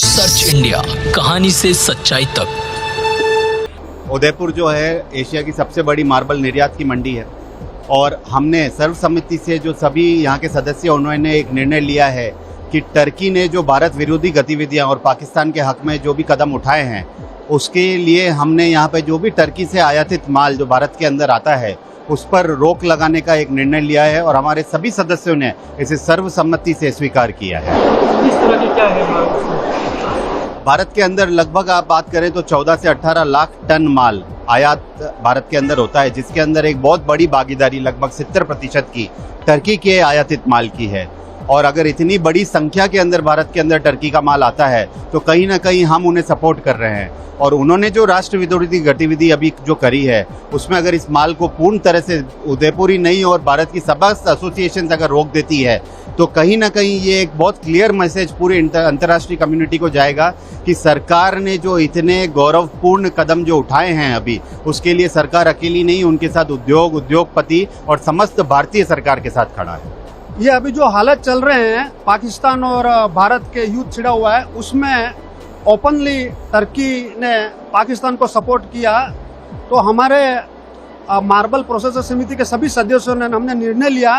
Search India, कहानी से सच्चाई तक। उदयपुर जो है एशिया की सबसे बड़ी मार्बल निर्यात की मंडी है और हमने सर्वसम्मति से जो सभी यहाँ के सदस्य उन्होंने एक निर्णय लिया है कि टर्की ने जो भारत विरोधी गतिविधियाँ और पाकिस्तान के हक में जो भी कदम उठाए हैं उसके लिए हमने यहाँ पे जो भी टर्की से आयातित माल जो भारत के अंदर आता है उस पर रोक लगाने का एक निर्णय लिया है और हमारे सभी सदस्यों ने इसे सर्वसम्मति से स्वीकार किया है। किस तरह की क्या है माल? भारत के अंदर लगभग आप बात करें तो 14 से 18 लाख टन माल आयात भारत के अंदर होता है, जिसके अंदर एक बहुत बड़ी भागीदारी लगभग 70% की टर्की के आयातित माल की है। और अगर इतनी बड़ी संख्या के अंदर भारत के अंदर टर्की का माल आता है तो कहीं ना कहीं हम उन्हें सपोर्ट कर रहे हैं और उन्होंने जो राष्ट्र विरोधी गतिविधि अभी जो करी है उसमें अगर इस माल को पूर्ण तरह से उदयपुर ही नहीं और भारत की समस्त एसोसिएशन अगर रोक देती है तो कहीं ना कहीं ये एक बहुत क्लियर मैसेज पूरे अंतर्राष्ट्रीय कम्युनिटी को जाएगा कि सरकार ने जो इतने गौरवपूर्ण कदम जो उठाए हैं अभी उसके लिए सरकार अकेली नहीं, उनके साथ उद्योगपति और समस्त भारतीय सरकार के साथ खड़ा है। ये अभी जो हालत चल रहे हैं पाकिस्तान और भारत के युद्ध छिड़ा हुआ है उसमें ओपनली टर्की ने पाकिस्तान को सपोर्ट किया, तो हमारे मार्बल प्रोसेसर समिति के सभी सदस्यों ने हमने निर्णय लिया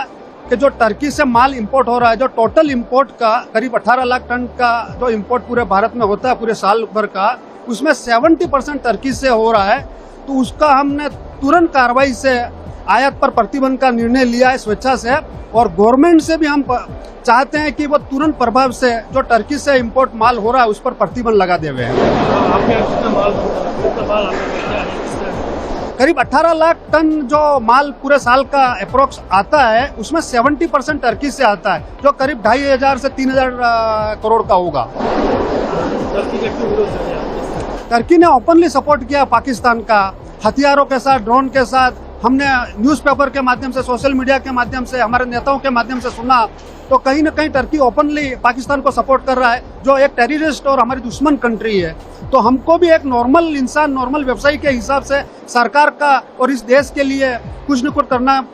कि जो टर्की से माल इंपोर्ट हो रहा है, जो टोटल इंपोर्ट का करीब 18 लाख टन का जो इंपोर्ट पूरे भारत में होता है पूरे साल भर का, उसमें 70% टर्की से हो रहा है, तो उसका हमने तुरंत कार्रवाई से आयात पर प्रतिबंध का निर्णय लिया है स्वेच्छा से। और गवर्नमेंट से भी हम चाहते हैं कि वो तुरंत प्रभाव से जो टर्की से इंपोर्ट माल हो रहा है उस पर प्रतिबंध लगा दे हुए हैं। करीब 18 लाख टन जो माल पूरे साल का अप्रोक्स आता है उसमें 70% टर्की से आता है, जो करीब 2500 से 3000 करोड़ का होगा। टर्की ने ओपनली सपोर्ट किया पाकिस्तान का, हथियारों के साथ, ड्रोन के साथ। हमने न्यूज़पेपर के माध्यम से, सोशल मीडिया के माध्यम से, हमारे नेताओं के माध्यम से सुना, तो कहीं ना कहीं टर्की ओपनली पाकिस्तान को सपोर्ट कर रहा है जो एक टेररिस्ट और हमारी दुश्मन कंट्री है। तो हमको भी एक नॉर्मल इंसान, नॉर्मल व्यवसायी के हिसाब से सरकार का और इस देश के लिए कुछ न कुछ करना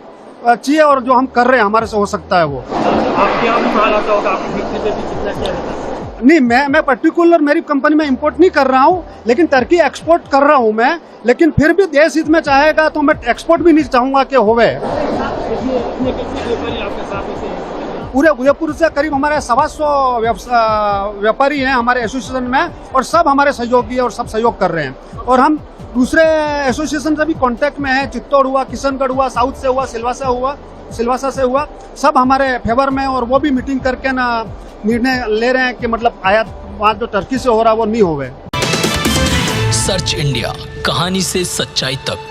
चाहिए और जो हम कर रहे हैं हमारे से हो सकता है वो। आपके यहाँ भी माल आता होगा, आपकी फैक्ट्री पे भी कितना क्या रहता है? नहीं, मैं पर्टिकुलर मेरी कंपनी में इंपोर्ट नहीं कर रहा हूँ, लेकिन टर्की एक्सपोर्ट कर रहा हूँ मैं। लेकिन फिर भी देश हित में चाहेगा तो मैं एक्सपोर्ट भी नहीं चाहूँगा कि होवे। पूरे उदयपुर से करीब हमारे 125 व्यापारी हैं हमारे एसोसिएशन में और सब हमारे सहयोगी और सब सहयोग कर रहे हैं। और हम दूसरे एसोसिएशन से भी कांटेक्ट में हैं, चित्तौड़ हुआ, किशनगढ़ हुआ, साउथ से हुआ, सिलवासा से हुआ, सब हमारे फेवर में। और वो भी मीटिंग करके ना निर्णय ले रहे हैं कि मतलब आयात जो टर्की से हो रहा है वो नहीं होवे। सर्च इंडिया, कहानी से सच्चाई तक।